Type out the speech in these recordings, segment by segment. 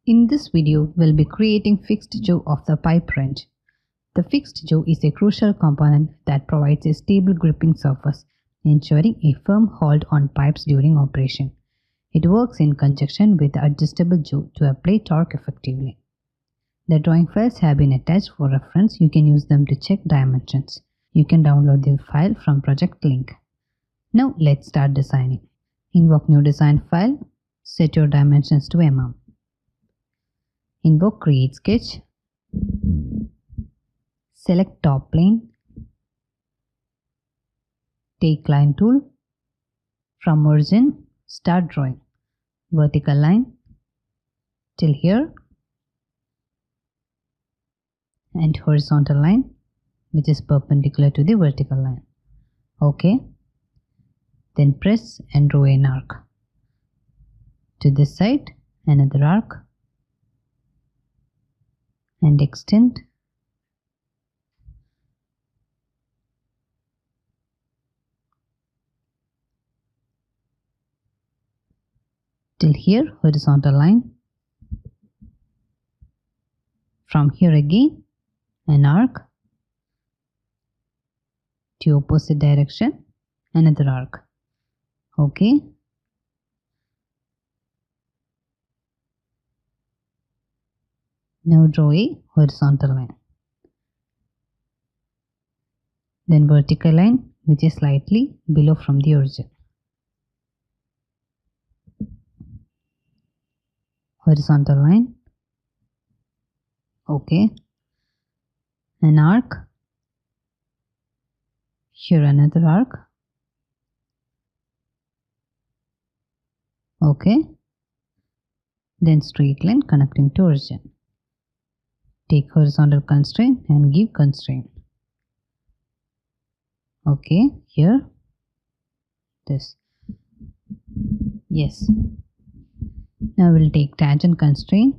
In this video, we'll be creating fixed jaw of the pipe wrench. The fixed jaw is a crucial component that provides a stable gripping surface, ensuring a firm hold on pipes during operation. It works in conjunction with the adjustable jaw to apply torque effectively. The drawing files have been attached for reference. You can use them to check dimensions. You can download the file from project link. Now let's start designing. Invoke new design file. Set your dimensions to mm. Invoke create sketch. Select top plane. Take line tool. From origin, start drawing. Vertical line till here and horizontal line which is perpendicular to the vertical line. OK. Then press and draw an arc. To this side, another arc and extend. Till here, horizontal line. From here again, an arc. To opposite direction, another arc. OK. Now draw a horizontal line. Then vertical line which is slightly below from the origin. Horizontal line. OK. An arc. Here another arc. OK. Then straight line connecting to origin. Take horizontal constraint and give constraint. OK. Here. This. Yes. Now we'll take tangent constraint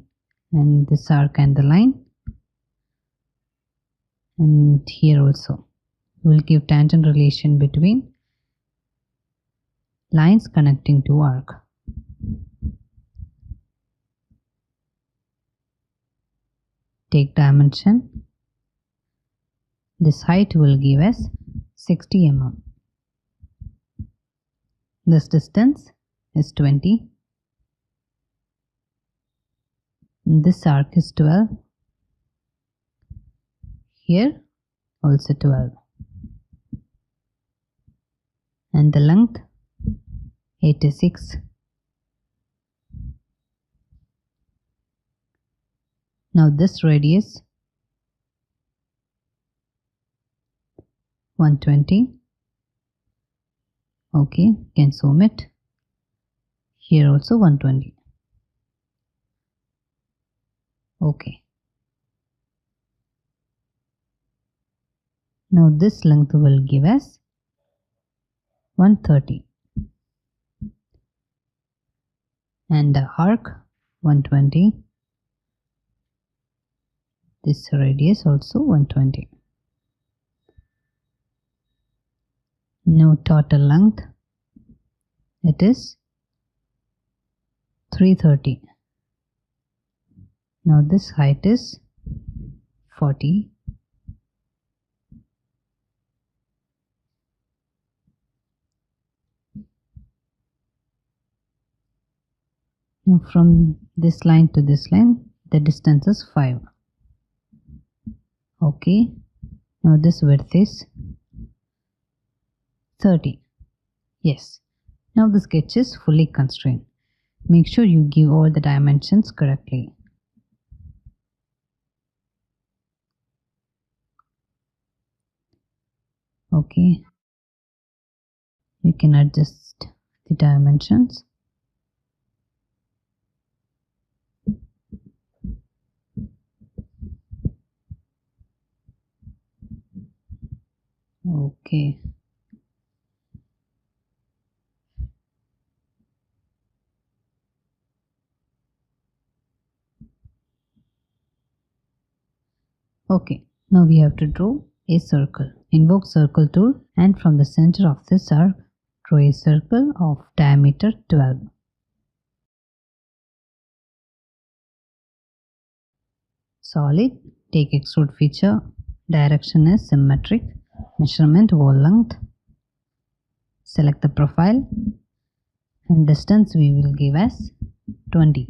and this arc and the line. And here also. We'll give tangent relation between lines connecting to arc. Take dimension. This height will give us 60 mm. This distance is 20. This arc is 12. Here also 12. And the length 86. Now this radius 120. OK, can zoom it. Here also 120. OK. Now this length will give us 130. And the arc 120. This radius also 120. Now total length, it is 330. Now this height is 40. Now from this line to this line, the distance is 5. OK. Now this width is 30. Yes. Now the sketch is fully constrained. Make sure you give all the dimensions correctly. OK. You can adjust the dimensions. OK. OK. Now we have to draw a circle. Invoke circle tool and from the center of this arc, draw a circle of diameter 12. Solid, take extrude feature, direction is symmetric, measurement wall length, select the profile, and distance we will give as 20.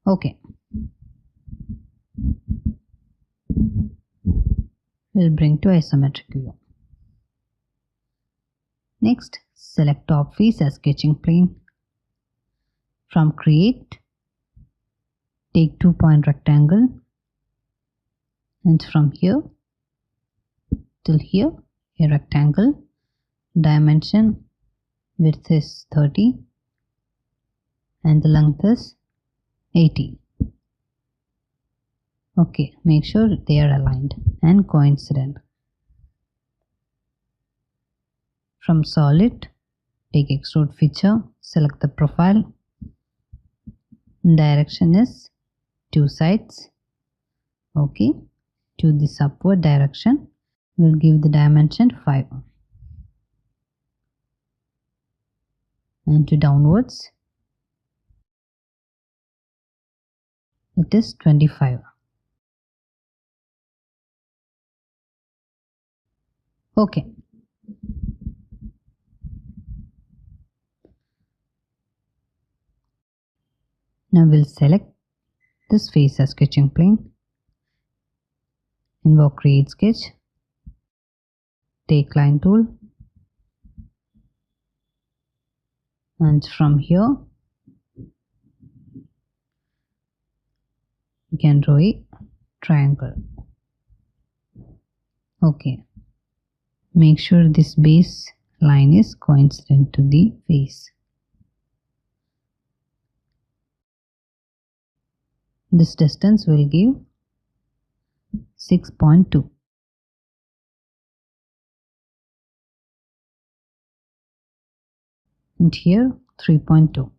Okay. We'll bring to isometric view. Next, select top face as sketching plane. From create, take 2-point rectangle, and from here till here a rectangle. Dimension width is 30 and the length is 80. Okay, make sure they are aligned and coincident. From solid, take extrude feature, select the profile. Direction is 2 sides. Okay, to this upward direction we'll give the dimension 5, and to downwards it is 25. Okay. Now we'll select this face as sketching plane. Invoke create sketch. Take line tool. And from here you can draw a triangle. Okay. Make sure this base line is coincident to the face. This distance will give 6.2. And here 3.2.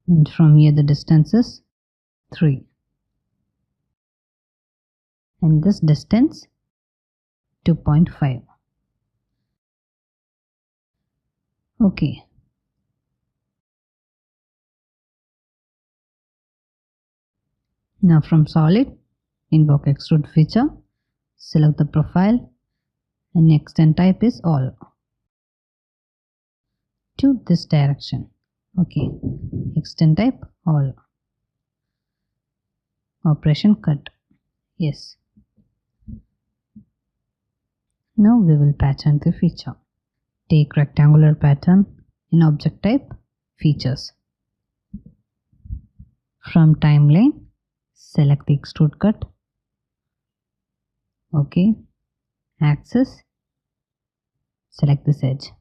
And from here the distance is 3. And this distance 2.5. Okay. Now from solid, invoke extrude feature, select the profile, and extend type is all to this direction. Okay, extend type all. Operation cut. Yes. Now we will pattern the feature. Take rectangular pattern in object type features. From timeline, select the extrude cut. Okay. Axis, select this edge.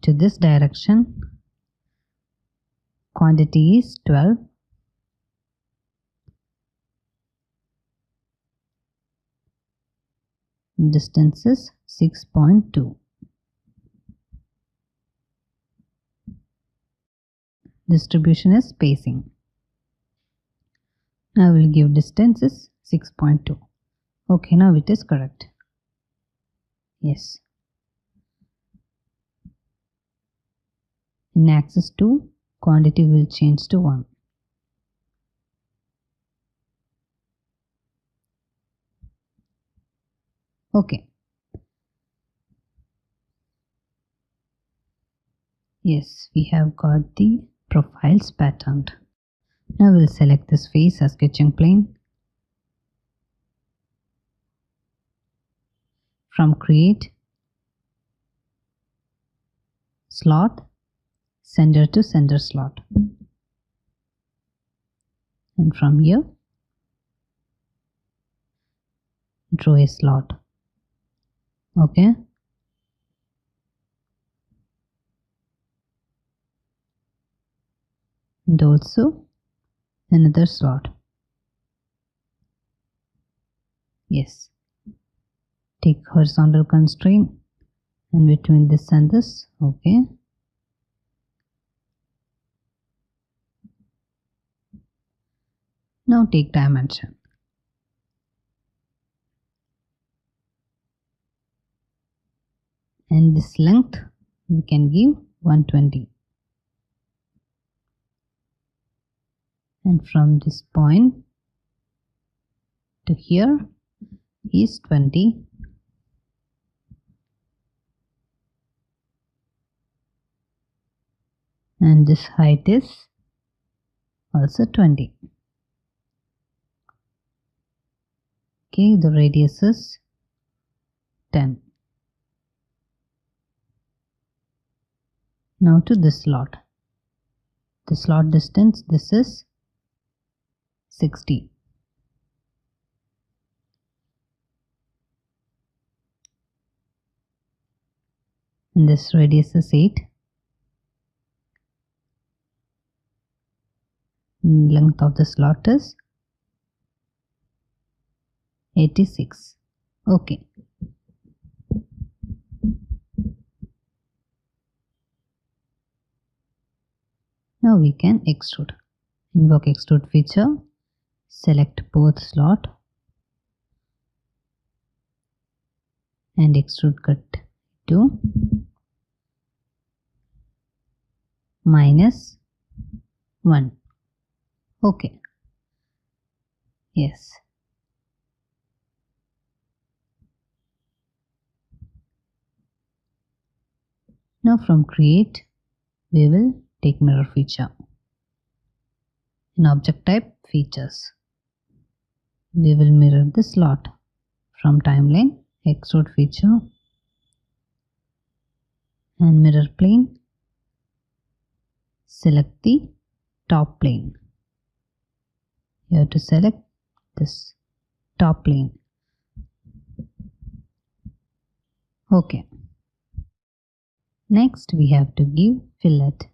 To this direction, quantity is 12. Distance is 6.2. Distribution is spacing. I will give distance is 6.2. Okay, now it is correct. Yes. In axis 2, quantity will change to 1. Okay. Yes, we have got the profiles patterned. Now we'll select this face as sketching plane. From create, slot, center to center slot. And from here, draw a slot. Okay. And also another slot. Yes. Take horizontal constraint and between this and this. Okay. Now take dimension. and this length we can give 120, and from this point to here is 20, and this height is also 20. Okay, the radius is 10. Now to this slot. The slot distance, this is 60. And this radius is 8. And length of the slot is 86. Okay. Now we can extrude. Invoke extrude feature. Select both slot and extrude cut to -1. Okay. Yes. Now from create, we will take mirror feature. In object type features, we will mirror the slot. From timeline, extrude feature and mirror plane. Select the top plane. You have to select this top plane. Okay. Next we have to give fillet.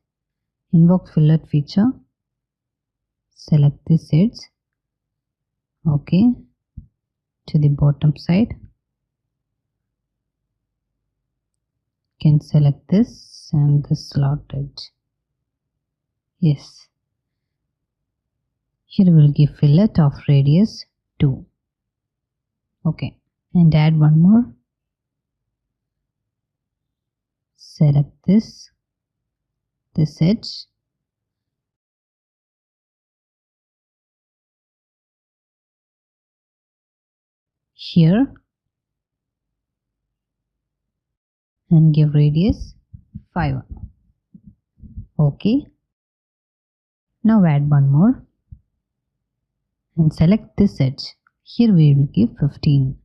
Invoke fillet feature. Select this edge. Okay. To the bottom side. You can select this and the slot edge. Yes. Here we will give fillet of radius 2. Okay. And add one more. Select this edge. Here and give radius 5. Okay. Now add one more and select this edge. Here we will give 15.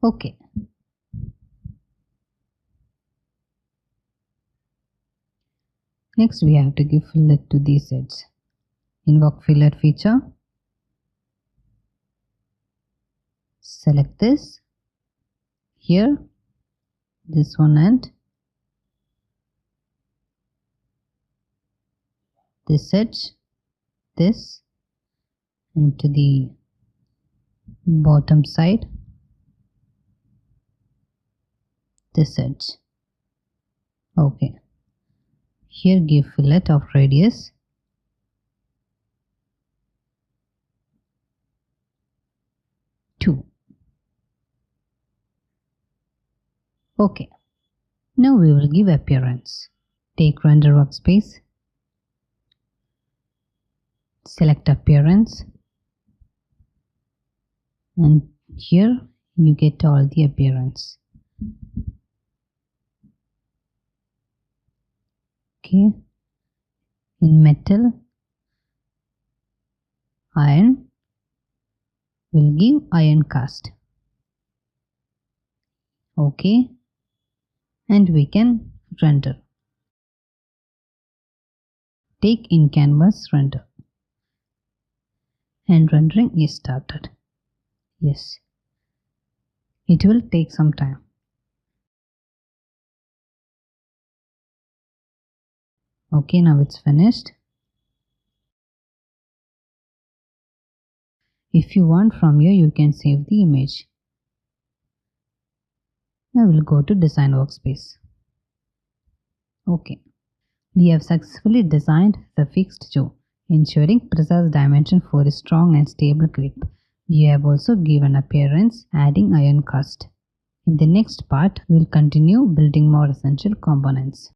Okay. Next we have to give fillet to these edges. Invoke fillet feature. Select this. Here, this one and this edge, this, and to the bottom side, this edge. Okay. Here give fillet of radius 2. Okay. Now we will give appearance. Take render workspace. Select appearance. And here you get all the appearance. Okay. In metal, iron, we'll give iron cast. Okay. And we can render. Take in canvas render. And rendering is started. Yes. It will take some time. Okay, now it's finished. If you want from here, you can save the image. Now we'll go to design workspace. Okay. We have successfully designed the fixed jaw, ensuring precise dimension for a strong and stable grip. We have also given appearance adding iron cast. In the next part, we will continue building more essential components.